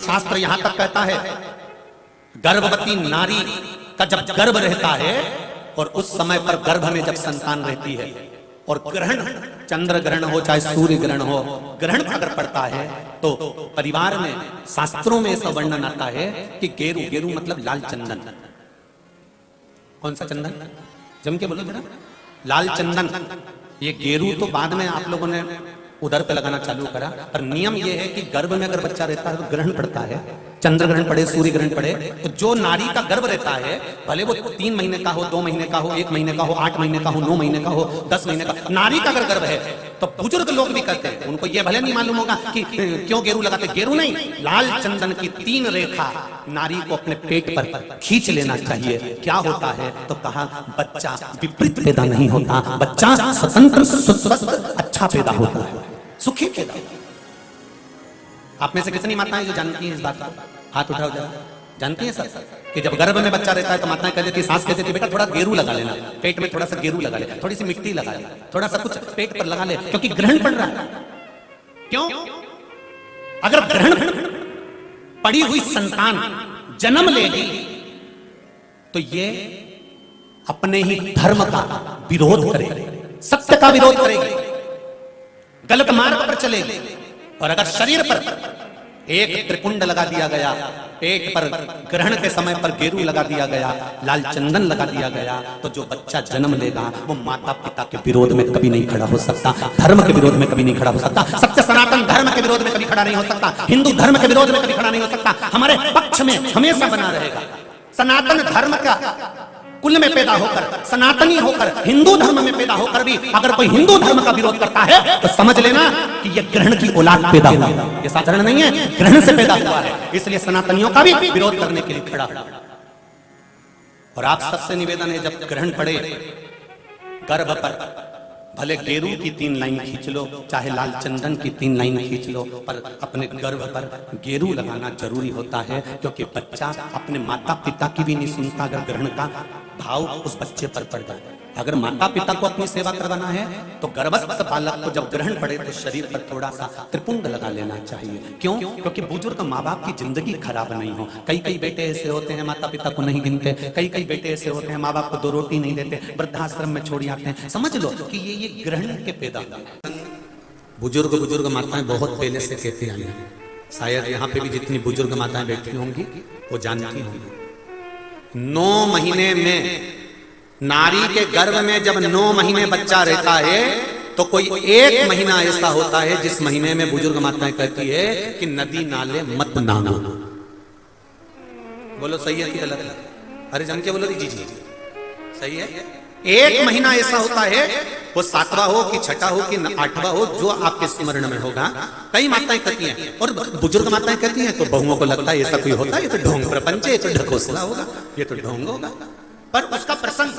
शास्त्र यहां तक कहता है, गर्भवती नारी का जब गर्भ रहता है और उस समय पर गर्भ में जब संतान रहती है और ग्रहण, चंद्र ग्रहण हो चाहे सूर्य ग्रहण हो, ग्रहण अगर पड़ता है तो परिवार में, शास्त्रों में ऐसा वर्णन आता है कि गेरू, गेरू मतलब लाल चंदन। कौन सा चंदन? जम के बोलो जरा। लाल चंदन। ये गेरू तो बाद में आप लोगों ने उधर पे लगाना चालू करा, पर नियम ये है कि गर्भ में अगर बच्चा रहता है तो ग्रहण पड़ता है, चंद्र ग्रहण पड़े, सूर्य ग्रहण पड़े, तो जो नारी का गर्भ रहता है, भले वो 3 महीने का हो, 2 महीने का हो, 1 महीने का हो, 8 महीने का हो, 9 महीने का हो, 10 महीने का, नारी का अगर गर्भ है तो बुजुर्ग लोग भी कहते हैं, उनको ये भले नहीं मालूम होगा कि क्यों गेरू लगाते। गेरू नहीं, लाल चंदन की 3 रेखा नारी को अपने पेट पर खींच लेना चाहिए। क्या होता है? तो कहा बच्चा विपरीत पैदा नहीं होता, बच्चा स्वतंत्र, स्वस्थ, अच्छा पैदा होता है, सुखी पैदा होता है। आप में से कितनी माताएं जो जानती हैं इस बात को? हाथ उठाओ जरा। जानती हैं सर कि जब गर्भ में बच्चा रहता है तो माताएं कह देती है, सास कहती है बेटा थोड़ा गेरू लगा लेना, पेट में थोड़ा सा गेरू लगा ले, थोड़ी सी मिट्टी लगा ले, थोड़ा सा कुछ पेट पर लगा ले, क्योंकि ग्रहण पड़ रहा है। क्यों? अगर ग्रहण पड़ी हुई संतान जन्म लेगी तो ये अपने ही धर्म का विरोध करेगी, सत्य का विरोध करेगी, गलत मार्ग पर चलेगी। और अगर शरीर पर एक त्रिपुंड लगा दिया गया, पेट पर ग्रहण के समय पर गेरू लगा दिया गया, लाल चंदन लगा दिया गया, तो जो बच्चा जन्म लेगा वो माता पिता के विरोध में कभी नहीं खड़ा हो सकता, धर्म के विरोध में कभी नहीं खड़ा हो सकता, सत्य सनातन धर्म के विरोध में कभी खड़ा नहीं हो सकता, हिंदू धर्म के विरोध में कभी खड़ा नहीं हो सकता, हमारे पक्ष में हमेशा बना रहेगा। सनातन धर्म का कुल में पैदा होकर, सनातनी होकर, हिंदू धर्म में पैदा होकर भी अगर कोई हिंदू धर्म का विरोध करता है तो समझ लेना कि यह ग्रहण की औलाद पैदा हुआ है, यह साधारण नहीं है, ग्रहण से पैदा हुआ है। इसलिए सनातनियों का भी विरोध करने के लिए खड़ा। और आप सबसे निवेदन है, जब ग्रहण पड़े गर्भ पर, भले गेरू की 3 लाइन खींच लो, चाहे लाल चंदन की 3 लाइन खींच लो, पर अपने गर्भ पर गेरू लगाना जरूरी होता है, क्योंकि बच्चा अपने माता पिता की भी नहीं सुनता अगर ग्रहण का भाव उस बच्चे पर पड़ जाए। अगर माता पिता को अपनी सेवा करवाना है तो गर्भस्थ बालक को जब ग्रहण पड़े तो शरीर पर थोड़ा सा त्रिपुंड लगा लेना चाहिए। क्यों? क्योंकि बुजुर्ग माँ बाप की जिंदगी खराब नहीं हो। कई बेटे ऐसे होते हैं माता पिता को नहीं गिनते, कई बेटे ऐसे होते हैं माँ बाप को 2 रोटी नहीं देते, वृद्धाश्रम में छोड़ आते हैं। समझ लो कि ये ग्रहण के पैदा हुए। बुजुर्ग माताएं बहुत पहले से कहती आई हैं, शायद यहाँ पे भी जितनी बुजुर्ग माताएं बैठी होंगी वो जानती होंगी। 9 महीने में, नारी के गर्भ में जब 9 महीने बच्चा रहता है तो कोई 1 महीना ऐसा होता है जिस महीने में बुजुर्ग माताएं कहती है कि नदी नाले मत नागो। बोलो सही है कि गलत है? अरे जम के बोलो जी जी सही है। 1 महीना ऐसा होता है, वो 7वां हो कि 6ठा हो कि 8वां हो, जो आपके स्मरण में होगा। कई माताएं कहती हैं और बुजुर्ग माताएं कहती हैं तो बहुओं को लगता है ऐसा कोई होता है, ये तो ढोंग प्रपंच है, ये तो ढकोसला होगा, ये तो ढोंग होगा। पर उसका प्रसंग,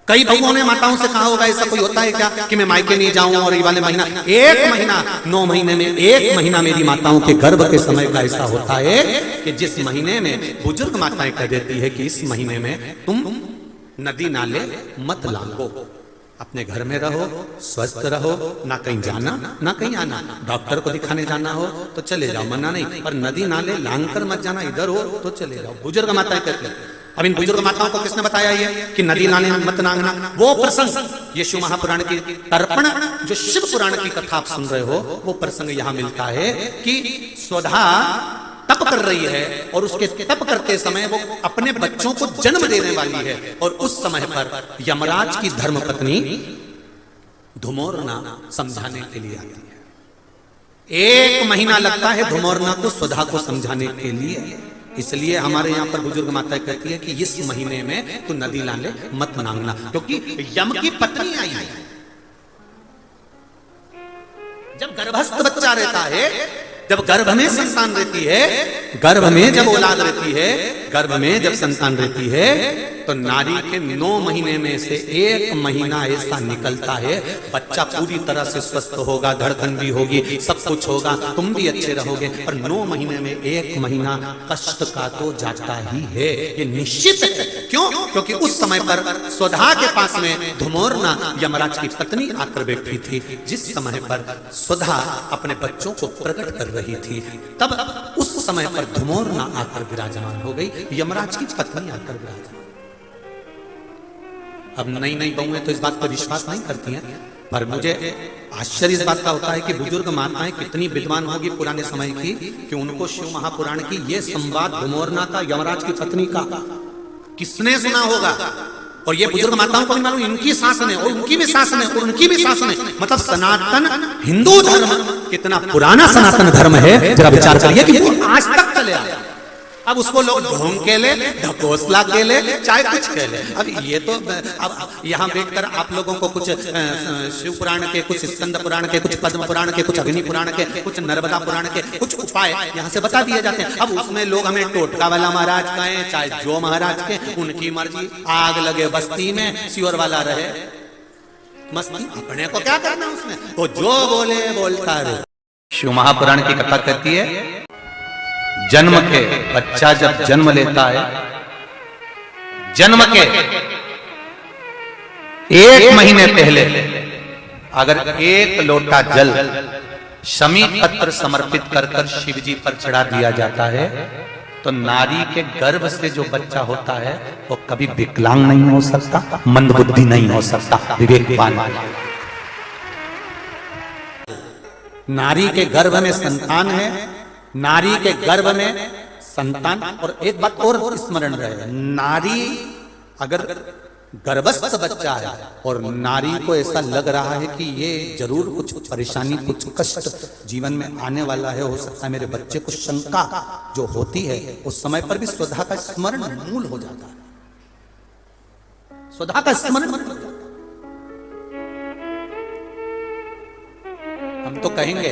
कई बहुओं ने माताओं से कहा होगा ऐसा कोई होता है क्या कि मैं मायके नहीं जाऊं और ये वाले महीना, 1 महीना 9 महीने में 1 महीना मेरी माताओं के गर्भ के समय का ऐसा होता है कि जिस महीने में बुजुर्ग माताएं कह देती है कि इस महीने में तुम नदी नाले मत लांगो, अपने घर में रहो, स्वस्थ रहो, ना कहीं जाना ना कहीं आना, डॉक्टर को दिखाने जाना हो तो चले जाओ, मना नहीं, पर नदी नाले लांग कर मत जाना, इधर हो तो चले जाओ। बुजुर्ग माताएं कहती हैं। अब इन बुजुर्ग माताओं को किसने बताया ये कि नदी नाले मत नांगना? वो प्रसंग ये शिव महापुराण की तर्पण, जो शिव पुराण की कथा आप सुन रहे हो, वो प्रसंग यहां मिलता है कि स्वधा तप कर रही है और उसके तप करते समय वो अपने बच्चों को जन्म देने वाली है, और उस समय पर यमराज की धर्मपत्नी धुमोरना समझाने के लिए आती है। 1 महीना लगता है धुमोरना को स्वधा को समझाने के लिए। इसलिए हमारे यहाँ पर बुजुर्ग माता कहती है कि इस महीने में तू नदी नाले मत नांगना, क्योंकि यम की पत्नी आई है। जब गर्भस्थ बच्चा रहता है, जब गर्भ में संतान रहती है, गर्भ में जब औलाद रहती है, गर्भ में जब संतान रहती है, तो नारी के 9 महीने में से 1 महीना ऐसा निकलता है, बच्चा पूरी तरह से स्वस्थ होगा, धड़कन भी होगी, सब कुछ होगा, तुम भी अच्छे रहोगे, पर 9 महीने में 1 महीना कष्ट का तो जाता ही है, ये निश्चित है। क्यों? क्योंकि उस समय पर स्वधा के पास में धुमोरना यमराज की पत्नी आकर बैठी थी, जिस समय पर स्वधा अपने बच्चों को प्रकट कर रही थी, तब उस समय पर धुमोरना आकर विराजमान हो गई, यमराज की पत्नी आकर विराजमान। अब नई नई बहुएं तो इस बात पर विश्वास नहीं करती हैं, पर मुझे आश्चर्य इस बात का होता है कि बुजुर्ग माताएं कितनी विद्वान होगी पुराने समय की कि उनको शिव महापुराण की ये संवाद धुमोरना का यमराज की पत्नी का किसने सुना होगा। और ये बुजुर्ग माताओं को भी मालूम, इनकी सास ने और उनकी भी सास ने और उनकी भी सास ने, मतलब सनातन हिंदू धर्म कितना पुराना सनातन धर्म है, जरा विचार करिए कि वो आज तक चले आया। अब उसको लोग ढोंग के ले, ढकोसला के ले, चाहे कुछ के ले। अब ये तो अब यहाँ बैठकर आप लोगों को कुछ शिव पुराण के, कुछ स्कंद पुराण के, कुछ पद्म पुराण के, कुछ अग्नि पुराण के, कुछ नर्मदा पुराण के कुछ उपाय यहाँ से बता दिए जाते हैं। अब उसमें लोग हमें टोटका वाला महाराज कहें, चाहे जो महाराज के, उनकी मर्जी। आग लगे बस्ती में, सियोर वाला रहे मस्ती, अपने को क्या करना उसमें, वो जो बोले बोलता रहे। शिव महापुराण की कथा कहती है, जन्म के बच्चा जब जन्म लेता है, जन्म के 1 महीने पहले अगर 1 लोटा जल शमी पत्र समर्पित कर शिव जी पर चढ़ा दिया जाता है, तो नारी के गर्भ से जो बच्चा होता है वो कभी विकलांग नहीं हो सकता, मंदबुद्धि नहीं हो सकता, विवेकवान। नारी के गर्भ में संतान है, नारी के गर्भ में संतान। और एक बात और स्मरण रहे, नारी अगर गर्भस्थ बच्चा है और नारी को ऐसा लग रहा है कि ये जरूर कुछ परेशानी, कुछ कष्ट जीवन में आने वाला है, हो सकता है मेरे बच्चे को, शंका जो होती है उस समय पर भी स्वधा का स्मरण मूल हो जाता है, स्वधा का स्मरण। हम तो कहेंगे,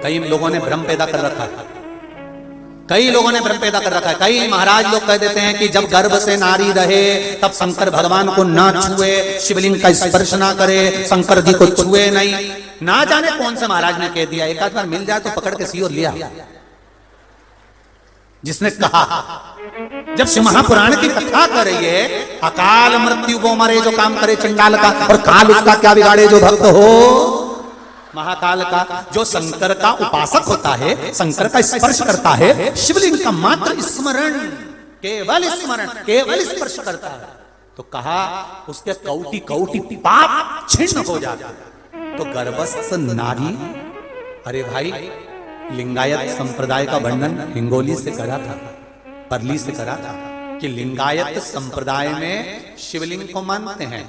कई लोगों ने भ्रम पैदा कर रखा है, कई लोगों ने भ्रम पैदा कर रखा है। कई महाराज लोग कह देते हैं कि जब गर्भ से नारी रहे तब शंकर भगवान को ना छुए, शिवलिंग का स्पर्श ना करे, शंकर जी को छुए नहीं। ना जाने कौन से महाराज ने कह दिया, एक आध बार मिल जाए तो पकड़ के सी और लिया, जिसने कहा। जब शिव महापुराण की कथा कर रही है, अकाल मृत्यु वो मरे जो काम करे चंडाल का, और काल उसका क्या बिगाड़े जो भक्त हो महाकाल का। जो शंकर का उपासक होता है, शंकर का स्पर्श करता है, शिवलिंग का मात्र स्मरण, केवल स्मरण, केवल स्पर्श करता है, तो कहा उसके कौटि कौटि पाप छिन्न हो जाते हैं। तो गर्भस्थ नारी, अरे भाई लिंगायत संप्रदाय का वर्णन हिंगोली से करा था, परली से करा था कि लिंगायत संप्रदाय में शिवलिंग को मानते हैं।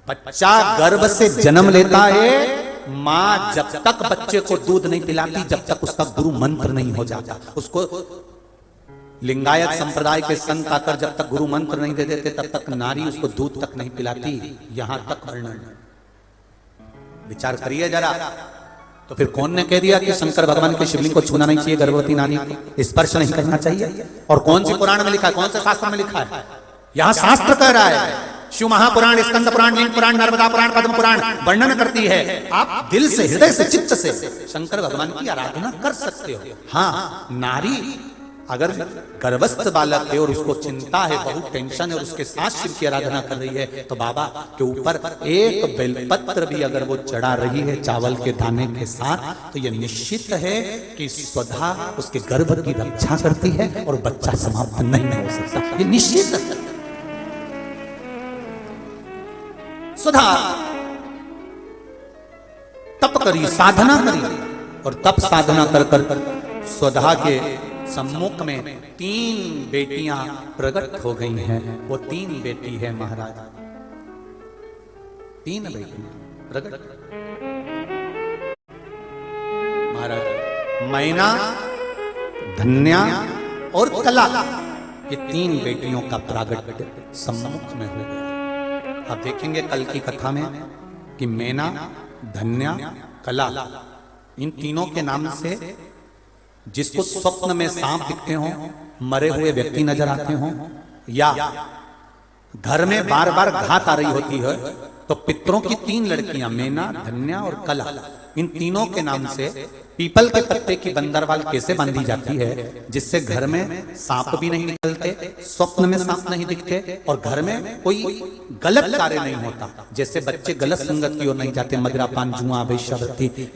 बच्चा गर्भ से जन्म लेता है, मां जब तक बच्चे को दूध नहीं पिलाती, जब तक उसका गुरु मंत्र नहीं हो जाता। उसको लिंगायत संप्रदाय के संत आकर जब तक गुरु मंत्र नहीं दे देते, तब तक नारी उसको दूध तक नहीं पिलाती। यहां तक वर्णन, विचार करिए जरा। तो फिर कौन ने कह दिया कि शंकर भगवान के शिवलिंग को छूना नहीं चाहिए, गर्भवती नारी को स्पर्श नहीं करना चाहिए? और कौन सी पुराण में लिखा है, कौन से शास्त्र में लिखा है? यहां शास्त्र कह रहा है, शिव महापुराण, स्कंद पुराण, लिंग पुराण, नर्मदा पुराण, पद्म पुराण वर्णन करती है। आप दिल से, हृदय से, चित्त से शंकर भगवान की आराधना कर सकते हो। हाँ, नारी अगर गर्भस्थ बालक है और उसको चिंता है, बहुत टेंशन है, और उसके साथ शिव की आराधना कर रही है, तो बाबा के ऊपर एक बेलपत्र भी अगर वो चढ़ा रही है चावल के दाने के साथ, तो ये निश्चित है कि स्वधा उसके गर्भ की रक्षा करती है और बच्चा समाप्त नहीं हो सकता, ये निश्चित है। स्वधा तप करी, साधना करी, और तप साधना कर कर स्वधा के सम्मुख में 3 बेटियां प्रकट हो गई हैं। वो 3 बेटी है महाराज, 3 बेटियां प्रकट महाराज, मैना, धन्या और कला, ये 3 बेटियों का प्रागट्य सम्मुख में हो गया। आप देखेंगे कल की कथा में कि मैना, धन्या, कला, इन तीनों के नाम से जिसको स्वप्न में सांप दिखते हो, मरे हुए व्यक्ति नजर आते हो, या घर में बार बार घात आ रही होती है, तो पितरों की 3 लड़कियां मैना, धन्या और कला, इन तीनों के नाम से पीपल के पत्ते की बंदरवाल कैसे बांधी जाती है, जिससे घर में सांप भी नहीं निकलते, स्वप्न में सांप नहीं दिखते और घर में कोई गलत कार्य नहीं होता। जैसे बच्चे गलत संगत की ओर नहीं जाते, मदिरापान जुआ वेश्यावृत्ति